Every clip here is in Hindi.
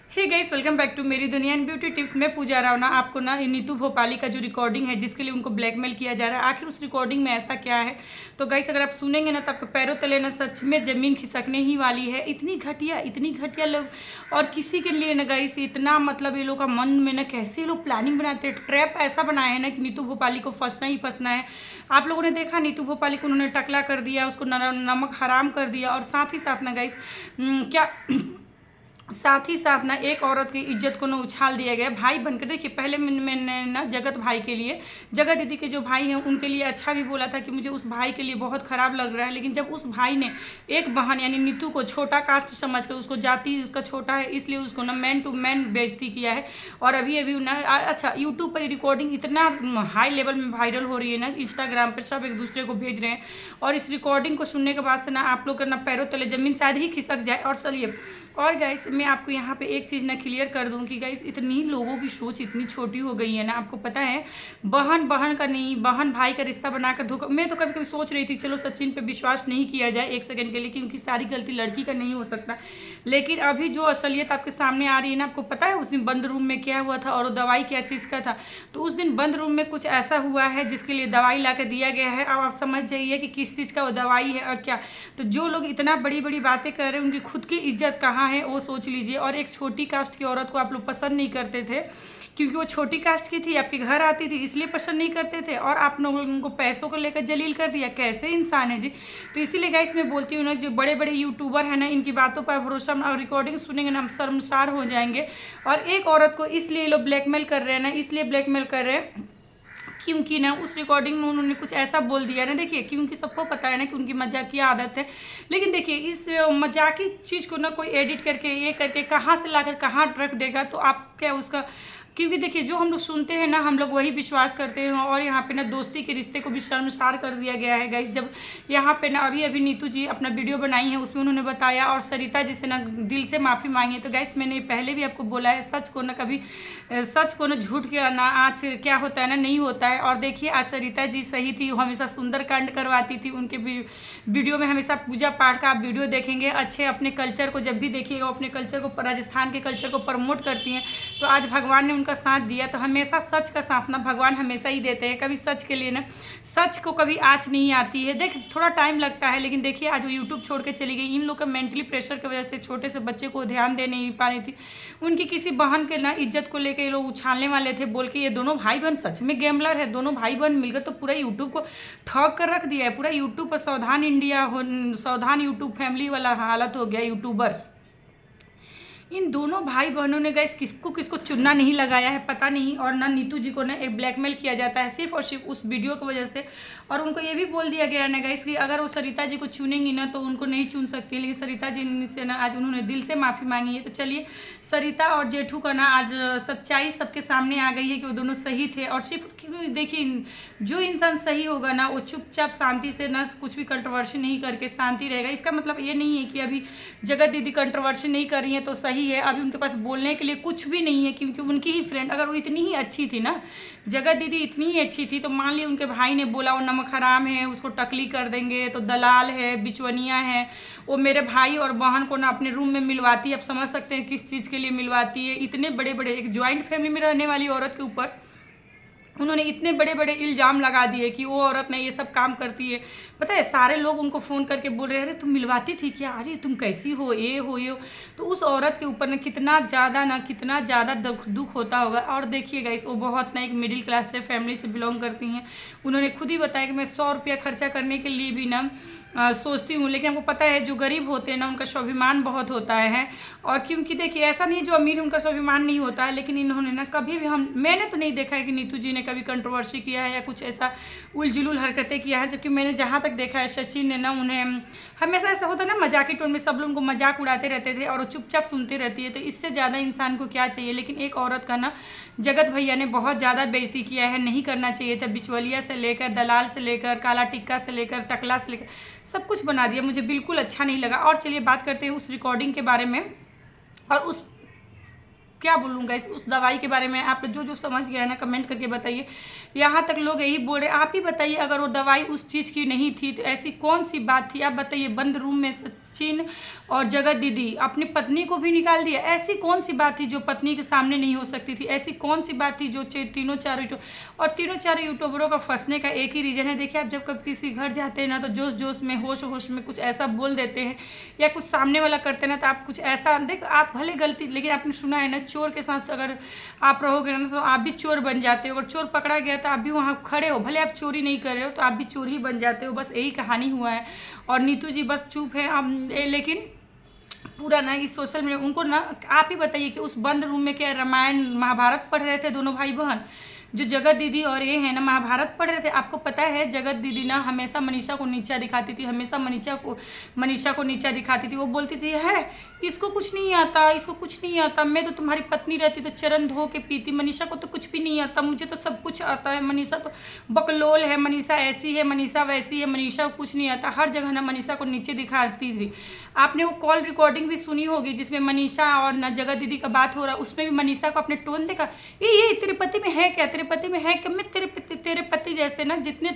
Hey guys, welcome back to मेरी दुनिया एंड ब्यूटी टिप्स। मैं पूजा राव ना आपको ना नीतू भोपाली का जो रिकॉर्डिंग है जिसके लिए उनको ब्लैकमेल किया जा रहा है, आखिर उस रिकॉर्डिंग में ऐसा क्या है। तो गाइस अगर आप सुनेंगे ना तो आपके पैरों तले ना सच में ज़मीन खिसकने ही वाली है। इतनी घटिया लोग, और किसी के लिए ना गाइस इतना मतलब ये लोग का मन में ना कैसे लोग प्लानिंग बनाते हैं, ट्रैप ऐसा बनाया है ना कि नीतू भोपाली को फंसना ही फंसना है। आप लोगों ने देखा नीतू भोपाली को उन्होंने टकला कर दिया, उसको नमक हराम कर दिया, और साथ ही साथ ना गाइस क्या साथ ही साथ ना एक औरत की इज्जत को ना उछाल दिया गया भाई बनकर। देखिए पहले मैंने ना जगत भाई के लिए, जगत दीदी के जो भाई हैं उनके लिए अच्छा भी बोला था कि मुझे उस भाई के लिए बहुत ख़राब लग रहा है, लेकिन जब उस भाई ने एक बहन यानी नीतू को छोटा कास्ट समझ कर, उसको जाति उसका छोटा है इसलिए उसको ना मैन टू मैन बेइज्जती किया है। और अभी ना अच्छा यूट्यूब पर रिकॉर्डिंग इतना हाई लेवल में वायरल हो रही है ना, इंस्टाग्राम पर सब एक दूसरे को भेज रहे हैं। और इस रिकॉर्डिंग को सुनने के बाद से ना आप लोग का ना पैरों तले ज़मीन शायद ही खिसक जाए। और चलिए, और गाइस मैं आपको यहाँ पे एक चीज़ ना क्लियर कर दूँ कि गाइस इतनी लोगों की सोच इतनी छोटी हो गई है ना। आपको पता है बहन का नहीं, बहन भाई का रिश्ता बनाकर धोखा। मैं तो कभी कभी सोच रही थी चलो सचिन पे विश्वास नहीं किया जाए एक सेकंड के लिए, क्योंकि सारी गलती लड़की का नहीं हो सकता। लेकिन अभी जो असलियत आपके सामने आ रही है ना, आपको पता है उस दिन बंद रूम में क्या हुआ था और दवाई क्या चीज़ का था। तो उस दिन बंद रूम में कुछ ऐसा हुआ है जिसके लिए दवाई ला कर दिया गया है। अब आप समझ जाइए कि किस चीज़ का वो दवाई है और क्या। तो जो लोग इतना बड़ी बड़ी बातें कर रहे हैं उनकी खुद की इज्जत कहाँ है वो सोच लीजिए। और एक छोटी कास्ट की औरत को आप लोग पसंद नहीं करते थे क्योंकि वो छोटी कास्ट की थी, आपके घर आती थी इसलिए पसंद नहीं करते थे, और आप लोगों ने उनको पैसों को लेकर जलील कर दिया। कैसे इंसान है जी। तो इसीलिए गाइस मैं बोलती हूँ ना, जो बड़े बड़े यूट्यूबर हैं ना इनकी बातों पर भरोसा, और रिकॉर्डिंग सुनेंगे ना हम शर्मसार हो जाएंगे। और एक औरत को इसलिए लोग ब्लैकमेल कर रहे हैं ना, इसलिए ब्लैकमेल कर रहे हैं क्योंकि ना उस रिकॉर्डिंग में उन्होंने कुछ ऐसा बोल दिया ना। देखिए क्योंकि सबको पता है ना कि उनकी मजाकिया आदत है, लेकिन देखिए इस मजाकी चीज़ को ना कोई एडिट करके ये करके कहाँ से लाकर कहाँ रख देगा, तो आप क्या उसका। क्योंकि देखिए जो हम लोग सुनते हैं ना हम लोग वही विश्वास करते हैं। और यहाँ पे ना दोस्ती के रिश्ते को भी शर्मसार कर दिया गया है गाइस। जब यहाँ पे ना अभी नीतू जी अपना वीडियो बनाई है उसमें उन्होंने बताया और सरिता जी से ना दिल से माफ़ी मांगी है। तो गाइस मैंने पहले भी आपको बोला है, सच को ना कभी, सच को ना झूठ के ना आज क्या होता है ना नहीं होता है। और देखिए आज सरिता जी सही थी, हमेशा सुंदरकांड करवाती थी। उनके वीडियो में हमेशा पूजा पाठ का आप वीडियो देखेंगे। अच्छे अपने कल्चर को जब भी देखिएगा अपने कल्चर को, राजस्थान के कल्चर को प्रमोट करती हैं। तो आज भगवान ने उनका साथ दिया। तो हमेशा सच का साथ ना भगवान हमेशा ही देते हैं। कभी सच के लिए ना, सच को कभी आँच नहीं आती है। देख थोड़ा टाइम लगता है, लेकिन देखिए आज वो यूट्यूब छोड़ के चली गई। इन लोग का मेंटली प्रेशर की वजह से छोटे से बच्चे को ध्यान दे नहीं पा रही थी। उनकी किसी बहन के ना इज्जत को लेकर ये लोग उछालने वाले थे, बोल के ये दोनों भाई बहन सच में गैम्बलर है। दोनों भाई बहन मिलकर तो पूरा यूट्यूब को ठग कर रख दिया है। पूरा यूट्यूब पर सावधान इंडिया हो, सावधान यूट्यूब फैमिली वाला हालत हो गया यूट्यूबर्स। इन दोनों भाई बहनों ने गाइस किसको किसको चुनना नहीं लगाया है पता नहीं। और ना नीतू जी को ना एक ब्लैकमेल किया जाता है सिर्फ और सिर्फ उस वीडियो की वजह से। और उनको ये भी बोल दिया गया है ना गाइस कि अगर वो सरिता जी को चुनेंगी ना तो उनको नहीं चुन सकती। लेकिन सरिता जी से ना आज उन्होंने दिल से माफ़ी मांगी है। तो चलिए सरिता और जेठू का ना आज सच्चाई सबके सामने आ गई है कि वो दोनों सही थे। और सिर्फ क्योंकि देखिए जो इंसान सही होगा ना वो चुपचाप शांति से ना कुछ भी कंट्रोवर्सी नहीं करके शांति रहेगा। इसका मतलब ये नहीं है कि अभी जगत दीदी कंट्रोवर्सी नहीं कर रही है तो सही है, अभी उनके पास बोलने के लिए कुछ भी नहीं है। क्योंकि उनकी ही फ्रेंड, अगर वो इतनी ही अच्छी थी ना, जगत दीदी इतनी ही अच्छी थी, तो मान ली उनके भाई ने बोला वो नमक हराम है उसको टकली कर देंगे, तो दलाल है बिचवनिया है, वो मेरे भाई और बहन को ना अपने रूम में मिलवाती है। आप समझ सकते हैं किस चीज़ के लिए मिलवाती है। इतने बड़े बड़े एक ज्वाइंट फैमिली में रहने वाली औरत के ऊपर उन्होंने इतने बड़े बड़े इल्ज़ाम लगा दिए कि वो औरत नहीं ये सब काम करती है। पता है सारे लोग उनको फ़ोन करके बोल रहे हैं अरे तुम मिलवाती थी क्या, अरे तुम कैसी हो ये हो ये हो। तो उस औरत के ऊपर ना कितना ज़्यादा दुख होता होगा। और देखिएगा इस वो बहुत ना एक मिडिल क्लास से फैमिली से बिलोंग करती हैं। उन्होंने खुद ही बताया कि मैं 100 रुपया खर्चा करने के लिए भी ना सोचती हूँ, लेकिन हमको पता है जो गरीब होते हैं ना उनका स्वाभिमान बहुत होता है। और क्योंकि देखिए ऐसा नहीं जो अमीर उनका स्वाभिमान नहीं होता है, लेकिन इन्होंने ना कभी भी मैंने तो नहीं देखा है कि नीतू जी ने कभी कंट्रोवर्सी किया है या कुछ ऐसा उलझुल हरकतें किया है। जबकि मैंने जहाँ तक देखा है सचिन ने ना उन्हें हमेशा ऐसा होता है ना मजाकी टोन में सब लोग उनको मजाक उड़ाते रहते थे और वो चुपचाप सुनते रहती है। तो इससे ज़्यादा इंसान को क्या चाहिए। लेकिन एक औरत का ना जगत भैया ने बहुत ज़्यादा बेइज्जती किया है, नहीं करना चाहिए था। बिचवलिया से लेकर दलाल से लेकर काला टिक्का से लेकर टकला से लेकर सब कुछ बना दिया, मुझे बिल्कुल अच्छा नहीं लगा। और चलिए बात करते हैं उस रिकॉर्डिंग के बारे में और उस क्या क्या बोलूँ गाइस, उस दवाई के बारे में आप जो जो समझ गया है ना कमेंट करके बताइए। यहाँ तक लोग यही बोल रहे हैं, आप ही बताइए अगर वो दवाई उस चीज़ की नहीं थी तो ऐसी कौन सी बात थी, आप बताइए। बंद रूम में सचिन और जगत दीदी अपनी पत्नी को भी निकाल दिया, ऐसी कौन सी बात थी जो पत्नी के सामने नहीं हो सकती थी, ऐसी कौन सी बात थी जो तीनों चारों यूट्यूबरों का फंसने का एक ही रीज़न है। देखिए, आप जब कभी किसी घर जाते हैं ना तो जोश जोश में होश में कुछ ऐसा बोल देते हैं या कुछ सामने वाला करते हैं ना, तो आप कुछ ऐसा देख, आप भले गलती, लेकिन आपने सुना है ना चोर के साथ अगर आप रहोगे ना तो आप भी चोर बन जाते हो। अगर चोर पकड़ा गया तो आप भी वहाँ खड़े हो, भले आप चोरी नहीं कर रहे हो तो आप भी चोर ही बन जाते हो। बस यही कहानी हुआ है। और नीतू जी बस चुप है, लेकिन पूरा ना इस सोशल मीडिया उनको ना, आप ही बताइए कि उस बंद रूम में क्या रामायण महाभारत पढ़ रहे थे दोनों भाई बहन, जो जगत दीदी और ये है ना महाभारत पढ़ रहे थे। आपको पता है जगत दीदी ना हमेशा मनीषा को नीचा दिखाती थी, हमेशा मनीषा को नीचा दिखाती थी। वो बोलती थी है इसको कुछ नहीं आता, इसको कुछ नहीं आता, मैं तो तुम्हारी पत्नी रहती तो चरण धो के पीती, मनीषा को तो कुछ भी नहीं आता, मुझे तो सब कुछ आता है, मनीषा तो बकलोल है, मनीषा ऐसी है, मनीषा वैसी है, मनीषा को कुछ नहीं आता। हर जगह ना मनीषा को नीचे दिखाती थी। आपने वो कॉल रिकॉर्डिंग भी सुनी होगी जिसमें मनीषा और ना जगत दीदी का बात हो रहा है, उसमें भी मनीषा को अपने टोन देखा, ये तेरे पति में है क्या, तेरे पति में है कि मैं तेरे पति जैसे ना, जितने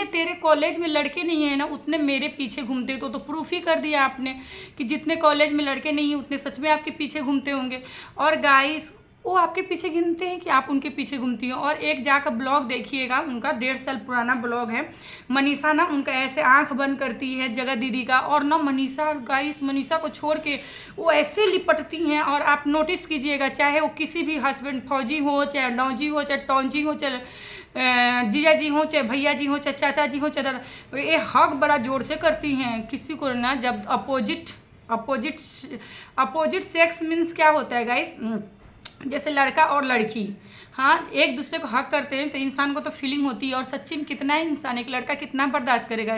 तेरे कॉलेज में लड़के नहीं है ना उतने मेरे पीछे घूमते हो। तो प्रूफ ही कर दिया आपने कि जितने कॉलेज में लड़के नहीं है उतने सच में आपके पीछे घूमते होंगे। और गाइस वो आपके पीछे घूमते हैं कि आप उनके पीछे घूमती हो। और एक जाकर ब्लॉग देखिएगा, उनका 1.5 साल पुराना ब्लॉग है। मनीषा ना उनका ऐसे आंख बंद करती है जगत दीदी का, और ना मनीषा गाइस मनीषा को छोड़ के वो ऐसे लिपटती हैं। और आप नोटिस कीजिएगा, चाहे वो किसी भी हस्बैंड फौजी हो, चाहे डौजी हो, चाहे टौजी हो, चाहे जीजा जी हो, चाहे भैया जी हो, चाहे चाचा जी हो, चाहे ये हक बड़ा जोर से करती हैं किसी को ना। जब अपोजिट सेक्स मीन्स क्या होता है गाइस, जैसे लड़का और लड़की हाँ एक दूसरे को हक करते हैं तो इंसान को तो फीलिंग होती है। और सचिन कितना इंसान, एक लड़का कितना बर्दाश्त करेगा,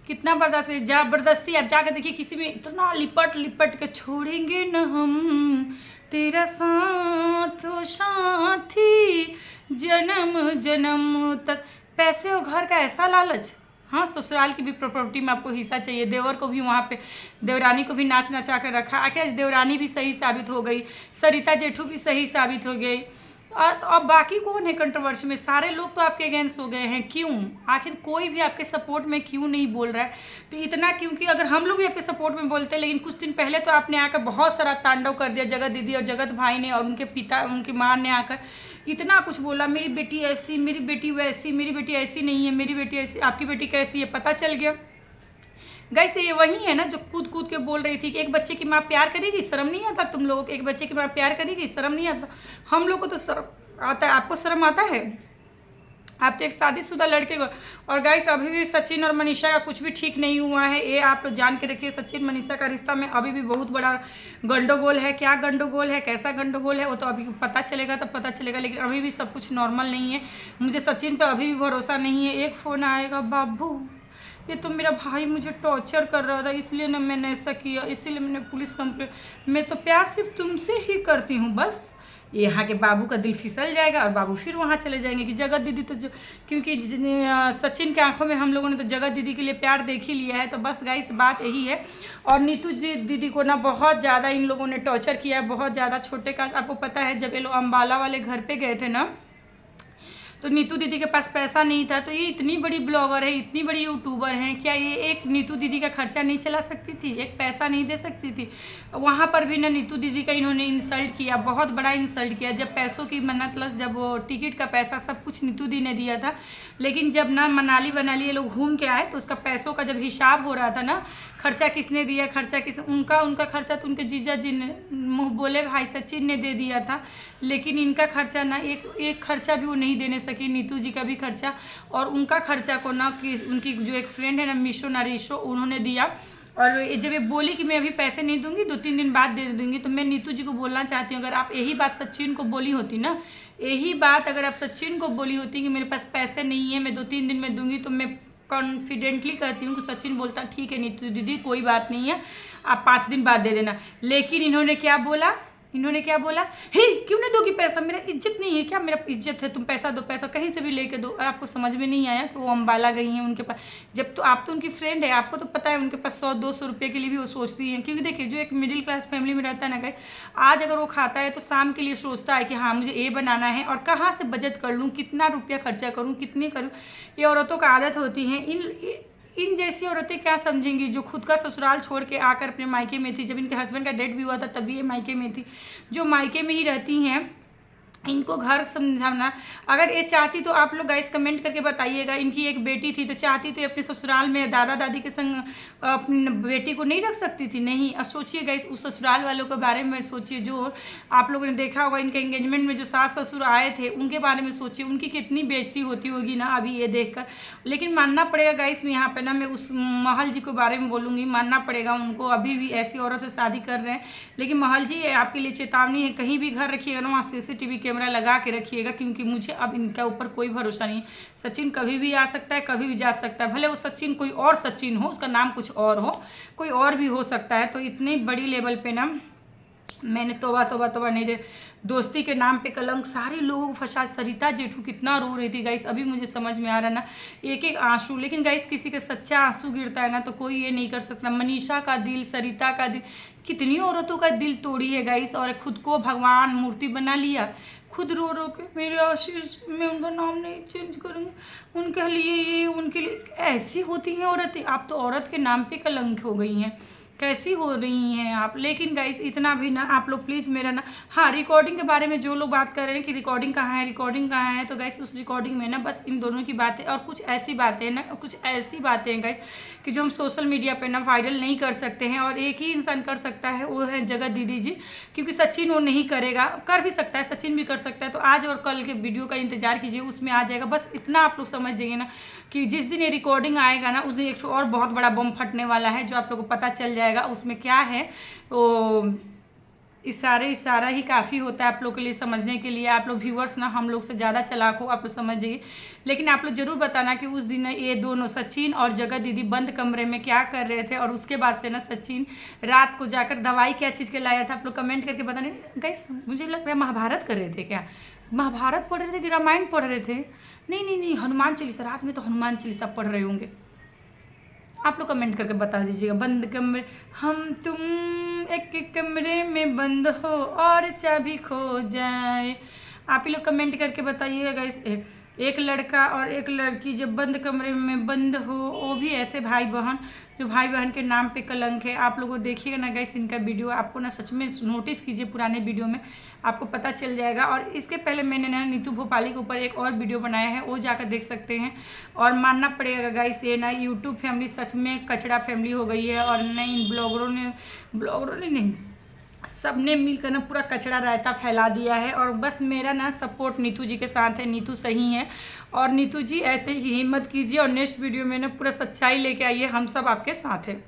कितना बर्दाश्त करेगा। जबरदस्ती आप जाकर देखिए किसी में इतना लिपट के छोड़ेंगे न हम तेरा साथ हो साथी जन्म जन्म तक। पैसे और घर का ऐसा लालच, हाँ ससुराल की भी प्रॉपर्टी में आपको हिस्सा चाहिए। देवर को भी वहाँ पे देवरानी को भी नाच नचा कर रखा। आखिर आज देवरानी भी सही साबित हो गई, सरिता जेठू भी सही साबित हो गई। तो अब बाकी कौन है कंट्रोवर्सी में, सारे लोग तो आपके अगेंस्ट हो गए हैं। क्यों, आखिर कोई भी आपके सपोर्ट में क्यों नहीं बोल रहा है। तो इतना क्योंकि अगर हम लोग भी आपके सपोर्ट में बोलते हैं, लेकिन कुछ दिन पहले तो आपने आकर बहुत सारा तांडव कर दिया जगत दीदी और जगत भाई ने, और उनके पिता उनकी माँ ने आकर इतना कुछ बोला, मेरी बेटी ऐसी, मेरी बेटी वैसी, मेरी बेटी ऐसी नहीं है, मेरी बेटी ऐसी, आपकी बेटी कैसी है पता चल गया। गाइस ये वही है ना जो कूद कूद के बोल रही थी कि एक बच्चे की माँ प्यार करेगी, शर्म नहीं आता तुम लोग, एक बच्चे की माँ प्यार करेगी, शर्म नहीं आता। हम लोग को तो शर्म आता है, आपको शर्म आता है? आप तो एक शादीशुदा लड़के को। और गाइस अभी भी सचिन और मनीषा का कुछ भी ठीक नहीं हुआ है, ये आप लोग जान के रखिए। सचिन मनीषा का रिश्ता में अभी भी बहुत बड़ा गंडोगोल है। क्या गंडोगोल है, कैसा गंडोगोल है, वो तो अभी पता चलेगा तब पता चलेगा, लेकिन अभी भी सब कुछ नॉर्मल नहीं है। मुझे सचिन पर अभी भी भरोसा नहीं है। एक फ़ोन आएगा, बाबू ये तो मेरा भाई मुझे टॉर्चर कर रहा था इसलिए ना मैंने ऐसा किया, इसीलिए मैंने पुलिस कंप्लेंट, मैं तो प्यार सिर्फ तुमसे ही करती हूँ बस। यहाँ के बाबू का दिल फिसल जाएगा और बाबू फिर वहाँ चले जाएंगे कि जगत दीदी तो क्योंकि सचिन के आंखों में हम लोगों ने तो जगत दीदी के लिए प्यार देख ही लिया है। तो बस गाइस बात यही है। और नीतू दीदी को ना बहुत ज़्यादा इन लोगों ने टॉर्चर किया है, बहुत ज़्यादा। छोटे का आपको पता है जब ये लोग अम्बाला वाले घर पे गए थे ना, तो नीतू दीदी के पास पैसा नहीं था। तो ये इतनी बड़ी ब्लॉगर है, इतनी बड़ी यूट्यूबर हैं, क्या ये एक नीतू दीदी का खर्चा नहीं चला सकती थी, एक पैसा नहीं दे सकती थी? वहाँ पर भी ना नीतू दीदी का इन्होंने इंसल्ट किया, बहुत बड़ा इंसल्ट किया। जब पैसों की मतलब जब वो टिकट का पैसा सब कुछ नीतू दी ने दिया था, लेकिन जब ना मनाली ये लोग घूम के आए तो उसका पैसों का जब हिसाब हो रहा था ना, खर्चा किसने दिया, खर्चा किसने, उनका खर्चा तो उनके जीजा जी ने मुँह बोले भाई सचिन ने दे दिया था, लेकिन इनका खर्चा ना एक खर्चा भी वो नहीं देने सकी, नीतू जी का भी खर्चा। और उनका खर्चा को ना कि उनकी जो एक फ्रेंड है ना मिशो उन्होंने दिया। और जब ये बोली कि मैं अभी पैसे नहीं दूंगी, 2-3 दिन बाद दे दूंगी, तो मैं नीतू जी को बोलना चाहती हूँ, अगर आप यही बात सचिन को बोली होती ना, यही बात अगर आप सचिन को बोली होती कि मेरे पास पैसे नहीं है, मैं 2-3 दिन में दूंगी, तो मैं कॉन्फिडेंटली कहती हूँ कि सचिन बोलता ठीक है नीतू दीदी कोई बात नहीं है, आप 5 दिन बाद दे देना। लेकिन इन्होंने क्या बोला, इन्होंने क्या बोला, हे क्यों नहीं दोगी पैसा, मेरा इज्जत नहीं है क्या, मेरा इज्जत है, तुम पैसा दो, पैसा कहीं से भी लेके दो। आपको समझ में नहीं आया कि वो अम्बाला गई हैं उनके पास, जब तो आप तो उनकी फ्रेंड है, आपको तो पता है उनके पास 100-200 रुपये के लिए भी वो सोचती हैं। क्योंकि देखिए जो एक मिडिल क्लास फैमिली में रहता है ना गाइस, आज अगर वो खाता है तो शाम के लिए सोचता है कि हाँ मुझे ये बनाना है और कहाँ से बचत कर लूँ, कितना रुपया खर्चा करूँ, कितनी करूँ। ये औरतों का आदत होती है। इन जैसी औरतें क्या समझेंगी जो खुद का ससुराल छोड़ के आकर अपने मायके में थी। जब इनके हस्बैंड का डेथ भी हुआ था तभी ये मायके में थी, जो मायके में ही रहती हैं। इनको घर समझाना, अगर ये चाहती तो आप लोग गाइस कमेंट करके बताइएगा। इनकी एक बेटी थी तो चाहती तो अपने ससुराल में दादा दादी के संग अपनी बेटी को नहीं रख सकती थी, नहीं। अब सोचिए गाइस उस ससुराल वालों के बारे में सोचिए, जो आप लोगों ने देखा होगा इनके एंगेजमेंट में जो सास ससुर आए थे उनके बारे में सोचिए, उनकी कितनी बेइज्जती होती होगी ना अभी ये देखकर। लेकिन मानना पड़ेगा गाइस, यहाँ पे ना मैं उस महल जी के बारे में बोलूँगी, मानना पड़ेगा उनको, अभी भी ऐसी औरत से शादी कर रहे हैं। लेकिन महल जी आपके लिए चेतावनी है, कहीं भी घर रखिएगा ना वहाँ CCTV कैमरा लगा के रखिएगा, क्योंकि मुझे अब इनके ऊपर कोई भरोसा नहीं। सचिन कभी भी आ सकता है, कभी भी जा सकता है, भले वो सचिन कोई और सचिन हो, उसका नाम कुछ और हो, कोई और भी हो सकता है। तो इतनी बड़ी लेवल पे ना मैंने तोबा नहीं दे, दोस्ती के नाम पे कलंक, सारे लोगों को फंसा। सरिता जेठू कितना रो रही थी गाइस, अभी मुझे समझ में आ रहा ना, एक एक आंसू। लेकिन गाइस किसी का सच्चा आंसू गिरता है ना तो कोई ये नहीं कर सकता। मनीषा का दिल, सरिता का दिल, कितनी औरतों का दिल तोड़ी है गाइस, और खुद को भगवान मूर्ति बना लिया। खुद रो रो के मेरे आशीष, मैं उनका नाम नहीं चेंज करूँगी, उनके लिए ये, उनके लिए ऐसी होती हैं औरतें। आप तो औरत के नाम पे कलंक हो गई हैं, कैसी हो रही हैं आप। लेकिन गाइस इतना भी ना आप लोग प्लीज़ मेरा ना, हाँ रिकॉर्डिंग के बारे में जो लोग बात कर रहे हैं कि रिकॉर्डिंग कहाँ है, रिकॉर्डिंग कहाँ है, तो गाइस उस रिकॉर्डिंग में ना बस इन दोनों की बातें और कुछ ऐसी बातें ना, कुछ ऐसी बातें हैं गाइस कि जो हम सोशल मीडिया पे ना वायरल नहीं कर सकते हैं। और एक ही इंसान कर सकता है, वो है जगत दीदी जी, क्योंकि सचिन वो नहीं करेगा, कर भी सकता है, सचिन भी कर सकता है। तो आज और कल के वीडियो का इंतजार कीजिए, उसमें आ जाएगा। बस इतना आप लोग समझ जाइए ना कि जिस दिन ये रिकॉर्डिंग आएगा ना उस दिन एक और बहुत बड़ा बम फटने वाला है, जो आप लोगों को पता चल जाएगा। उसमें क्या है वो इशारा ही काफ़ी होता है आप लोग के लिए समझने के लिए। आप लोग व्यूअर्स ना हम लोग से ज़्यादा चालाक हो, आप लोग समझ जाइए। लेकिन आप लोग ज़रूर बताना कि उस दिन ये दोनों सचिन और जगत दीदी बंद कमरे में क्या कर रहे थे, और उसके बाद से ना सचिन रात को जाकर दवाई क्या चीज़ के लाया था, आप लोग कमेंट करके बताने। गाइस मुझे लग रहा है महाभारत कर रहे थे क्या, महाभारत पढ़ रहे थे कि रामायण पढ़ रहे थे, नहीं हनुमान चालीसा, रात में तो हनुमान चालीसा पढ़ रहे होंगे। आप लोग कमेंट करके बता दीजिएगा। बंद कमरे, हम तुम एक कमरे में बंद हो और चाबी खो जाए, आप ही लोग कमेंट करके बताइएगा गाइस। एक लड़का और एक लड़की जब बंद कमरे में बंद हो, वो भी ऐसे भाई बहन, जो भाई बहन के नाम पे कलंक है। आप लोगों देखिएगा ना गाइस इनका वीडियो, आपको ना सच में नोटिस कीजिए, पुराने वीडियो में आपको पता चल जाएगा। और इसके पहले मैंने ना नीतू भोपाली के ऊपर एक और वीडियो बनाया है, वो जाकर देख सकते हैं। और मानना पड़ेगा गाइस ये ना यूट्यूब फैमिली सच में कचड़ा फैमिली हो गई है। और नहीं ब्लॉगरों ने नहीं, सबने मिलकर ना पूरा कचड़ा रायता फैला दिया है। और बस मेरा ना सपोर्ट नीतू जी के साथ है, नीतू सही है। और नीतू जी ऐसे ही हिम्मत कीजिए और नेक्स्ट वीडियो में ना पूरा सच्चाई लेके आइए, हम सब आपके साथ हैं।